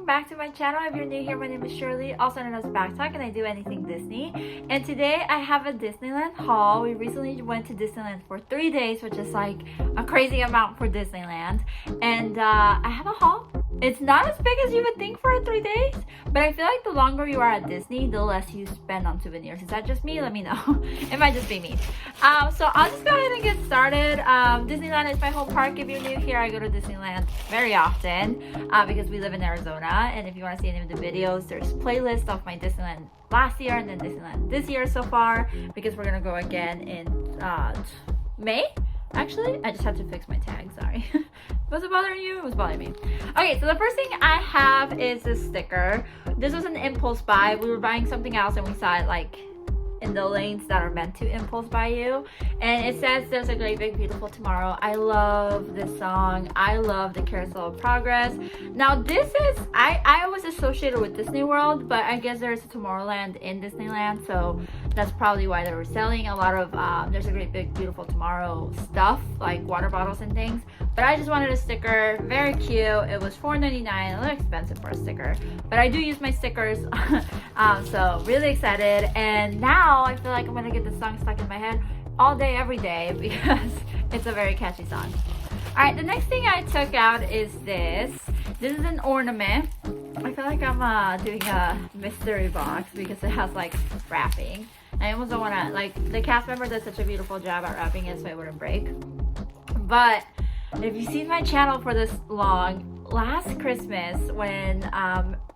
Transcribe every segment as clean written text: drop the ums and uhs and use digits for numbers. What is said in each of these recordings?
back to my channel. If you're new here, my name is Shirley, also known as Backttalk, and I do anything Disney. And today I have a Disneyland haul. We recently went to Disneyland for 3 days, which is like a crazy amount for Disneyland. And I have a haul. It's not as big as you would think for 3 days, but I feel like the longer you are at Disney, the less you spend on souvenirs. Is that just me? Let me know. It might just be me. So I'll just go ahead and get started. Disneyland is my home park. If you're new here, I go to Disneyland very often because we live in Arizona. And if you want to see any of the videos, there's playlists of my Disneyland last year and then Disneyland this year so far, because we're gonna go again in May. Actually, I just had to fix my tag, sorry. Was it bothering you? It was bothering me. Okay, so the first thing I have is this sticker. This was an impulse buy. We were buying something else and we saw it like in the lanes that are meant to impulse buy you. And it says, "There's a great big beautiful tomorrow." I love this song. I love the Carousel of Progress. Now this is, I was associated with Disney World, but I guess there's a Tomorrowland in Disneyland, so that's probably why they were selling a lot of There's a Great Big Beautiful Tomorrow stuff, like water bottles and things. But I just wanted a sticker, very cute. It was $4.99, a little expensive for a sticker, but I do use my stickers. So really excited. And now I feel like I'm gonna get this song stuck in my head all day, every day, because it's a very catchy song. All right, the next thing I took out is this. This is an ornament. I feel like I'm doing a mystery box because it has like wrapping. I almost don't wanna, like, the cast member did such a beautiful job at wrapping it so it wouldn't break. But if you've seen my channel for this long, last Christmas when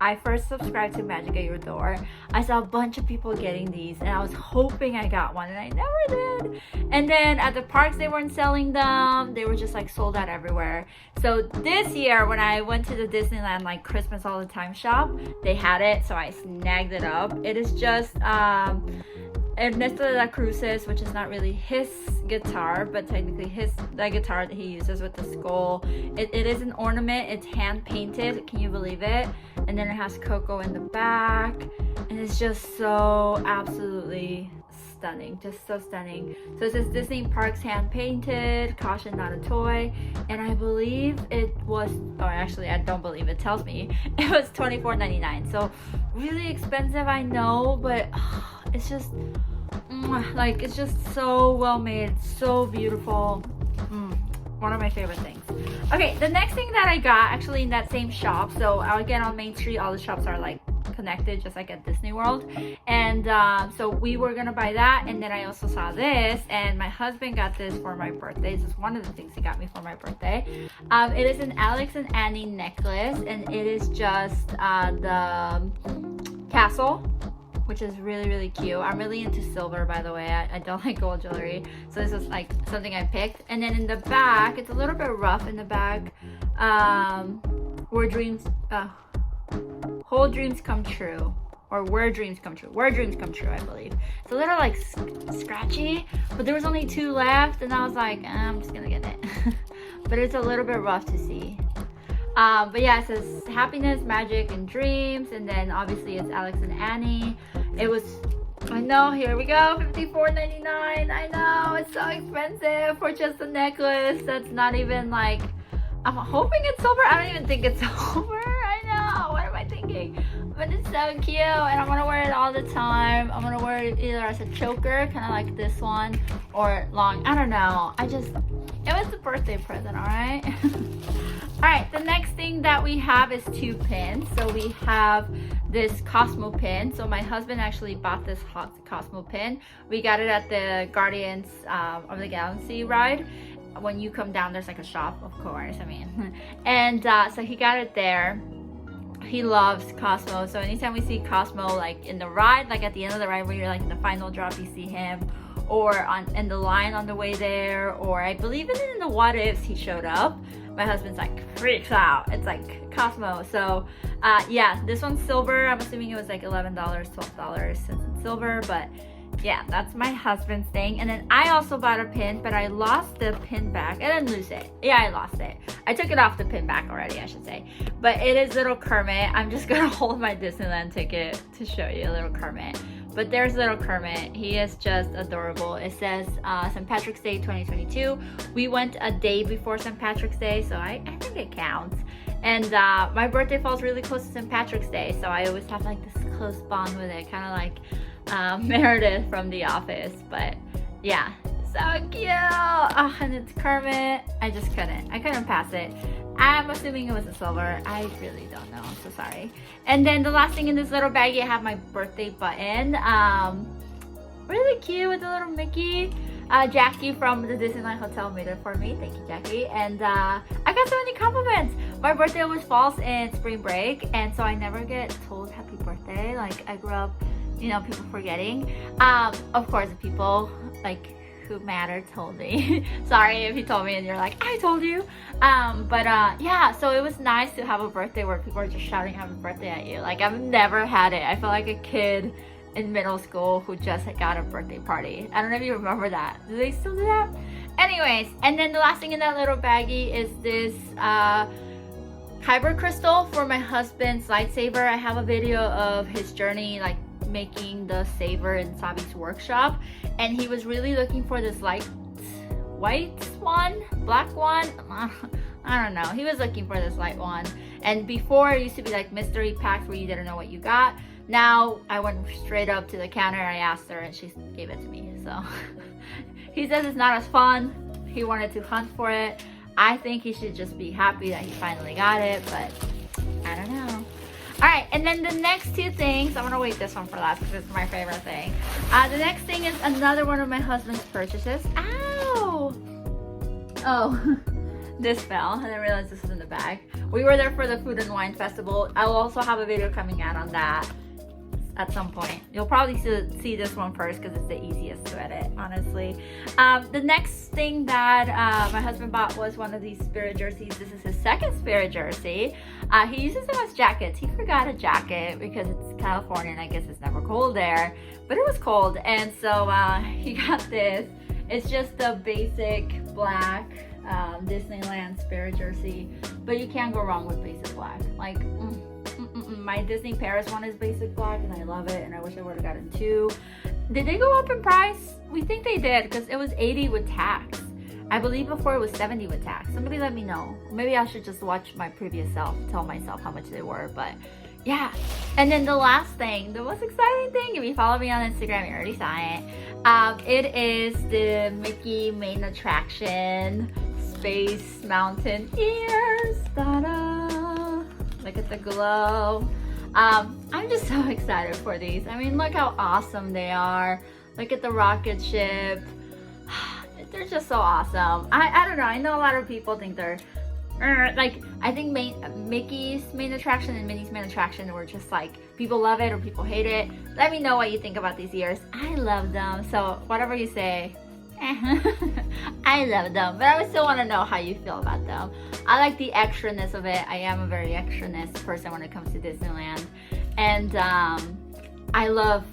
I first subscribed to Magic at Your Door, I saw a bunch of people getting these and I was hoping I got one and I never did. And then at the parks they weren't selling them. They were just like sold out everywhere. So this year when I went to the Disneyland like Christmas all the time shop, they had it, so I snagged it up. It is just Ernesto de la Cruz's, which is not really his guitar, but technically the guitar that he uses with the skull. It is an ornament. It's hand painted. Can you believe it? And then it has Coco in the back, and it's just so absolutely stunning, just so stunning. So it says Disney Parks hand painted, caution not a toy, and I believe it was, or actually I don't believe, it tells me it was $24.99. So really expensive, I know, but it's just like, it's just so well made, so beautiful. One of my favorite things. Okay, the next thing that I got actually in that same shop, so again on Main Street all the shops are like connected just like at Disney World, and so we were gonna buy that, and then I also saw this, and my husband got this for my birthday. This is one of the things he got me for my birthday. It is an Alex and Annie necklace, and it is just the castle, which is really, really cute. I'm really into silver, by the way. I don't like gold jewelry, so this is like something I picked. And then in the back, it's a little bit rough in the back. Where dreams, whole dreams come true, or where dreams come true. Where dreams come true, I believe. It's a little like scratchy, but there was only 2 left, and I was like, I'm just gonna get it. But it's a little bit rough to see. But yeah, it says happiness, magic, and dreams, and then obviously it's Alex and Annie. It was, I know, here we go, $54.99. I know, it's so expensive for just a necklace that's not even like, I'm hoping it's silver. I don't even think it's silver. I know, what am I thinking? But it's so cute, and I'm gonna wear it all the time. I'm gonna wear it either as a choker, kind of like this one, or long, I don't know. It was a birthday present, all right? All right, the next thing that we have is 2 pins. So we have this Cosmo pin. So my husband actually bought this hot Cosmo pin. We got it at the Guardians of the Galaxy ride. When you come down, there's like a shop, of course, I mean. And so he got it there. He loves Cosmo, so anytime we see Cosmo like in the ride, like at the end of the ride where you're like in the final drop, you see him, or in the line on the way there, or I believe in the What Ifs he showed up. My husband's like freaks out. It's like Cosmo. So yeah, this one's silver. I'm assuming it was like $11, $12 since it's silver, but yeah, that's my husband's thing. And then I also bought a pin, but I lost the pin back. I didn't lose it. Yeah, I lost it. I took it off the pin back already, I should say. But it is Little Kermit. I'm just gonna hold my Disneyland ticket to show you Little Kermit. But there's Little Kermit. He is just adorable. It says St. Patrick's Day 2022. We went a day before St. Patrick's Day, so I think it counts. And my birthday falls really close to St. Patrick's Day, so I always have like this close bond with it, kind of like Meredith from The Office. But yeah, so cute. Oh, and it's Kermit. I couldn't pass it. I'm assuming it was a silver. I really don't know. I'm so sorry. And then the last thing in this little baggie, I have my birthday button. Really cute with a little Mickey. Jackie from the Disneyland Hotel made it for me. Thank you, Jackie. And I got so many compliments. My birthday always falls in spring break, and so I never get told happy birthday. Like, I grew up, you know, people forgetting. Of course, the people like who matter told me. Sorry if you told me and you're like, I told you. Yeah, so it was nice to have a birthday where people are just shouting happy birthday at you. Like, I've never had it. I feel like a kid in middle school who just got a birthday party. I don't know if you remember that. Do they still do that? Anyways, and then the last thing in that little baggie is this kyber crystal for my husband's lightsaber. I have a video of his journey, like making the saber in Sabi's workshop, and he was really looking for this white one, black one. I don't know. He was looking for this light one, and before it used to be like mystery packs where you didn't know what you got. Now I went straight up to the counter, I asked her, and she gave it to me. So he says it's not as fun. He wanted to hunt for it. I think he should just be happy that he finally got it, but I don't know. Alright, and then the next two things, I'm gonna wait this one for last because it's my favorite thing. The next thing is another one of my husband's purchases. Ow! Oh, this fell. I didn't realize this was in the bag. We were there for the Food and Wine Festival. I will also have a video coming out on that at some point. You'll probably see this one first because it's the easiest to edit, honestly. The next thing that my husband bought was one of these Spirit jerseys. This is his second Spirit jersey. He uses them as jackets. He forgot a jacket because it's California and I guess it's never cold there, but it was cold, and so he got this. It's just a basic black Disneyland Spirit jersey, but you can't go wrong with basic black. Like, my Disney Paris one is basic black and I love it, and I wish I would have gotten two. Did they go up in price? We think they did because it was $80 with tax. I believe before it was $70 with tax. Somebody let me know. Maybe I should just watch my previous self, tell myself how much they were, but yeah. And then the last thing, the most exciting thing, if you follow me on Instagram, you already saw it. It is the Mickey main attraction, Space Mountain ears. Ta-da! Look at the glow. I'm just so excited for these. I mean, look how awesome they are. Look at the rocket ship. They're just so awesome. I don't know. I know a lot of people think they're like, I think Mickey's main attraction and Minnie's main attraction were just like, people love it or people hate it. Let me know what you think about these ears. I love them. So whatever you say, I love them, but I still want to know how you feel about them. I like the extraness of it. I am a very extraness person when it comes to Disneyland, and I love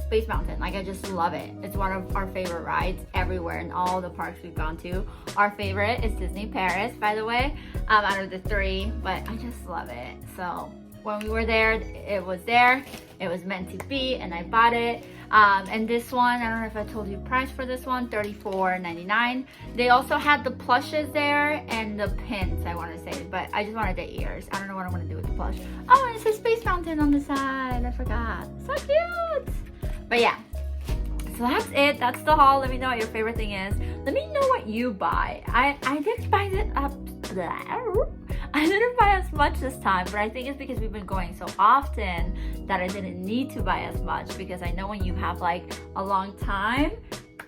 Space Mountain. Like, I just love it. It's one of our favorite rides everywhere in all the parks we've gone to. Our favorite is Disney Paris, by the way, out of the three, but I just love it. So when we were there, it was meant to be, and I bought it. And this one, I don't know if I told you price for this one, $34.99. They also had the plushes there and the pins, I want to say, but I just wanted the ears. I don't know what I want to do with the plush. Oh, and it says Space Mountain on the side. I forgot. So cute. But yeah, so that's it. That's the haul. Let me know what your favorite thing is. Let me know what you buy. I didn't buy it up. I didn't buy as much this time, but I think it's because we've been going so often that I didn't need to buy as much, because I know when you have like a long time,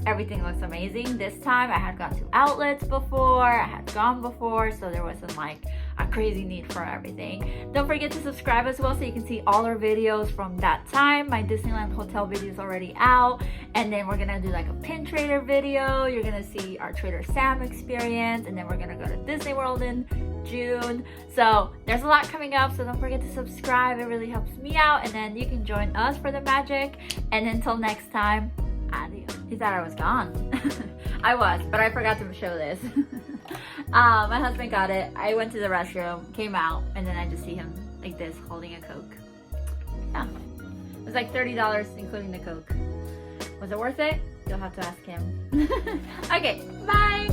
everything looks amazing. This time I had gone to outlets before, I had gone before, so there wasn't like a crazy need for everything. Don't forget to subscribe as well so you can see all our videos from that time. My Disneyland hotel video is already out, and then we're gonna do like a pin trader video. You're gonna see our Trader Sam experience, and then we're gonna go to Disney World in June. So there's a lot coming up, so don't forget to subscribe. It really helps me out, and then you can join us for the magic. And until next time, adios. He thought I was gone. I was, but I forgot to show this. My husband got it. I went to the restroom, came out, and then I just see him like this holding a Coke. Yeah, it was like $30 including the Coke. Was it worth it? You'll have to ask him. Okay, bye.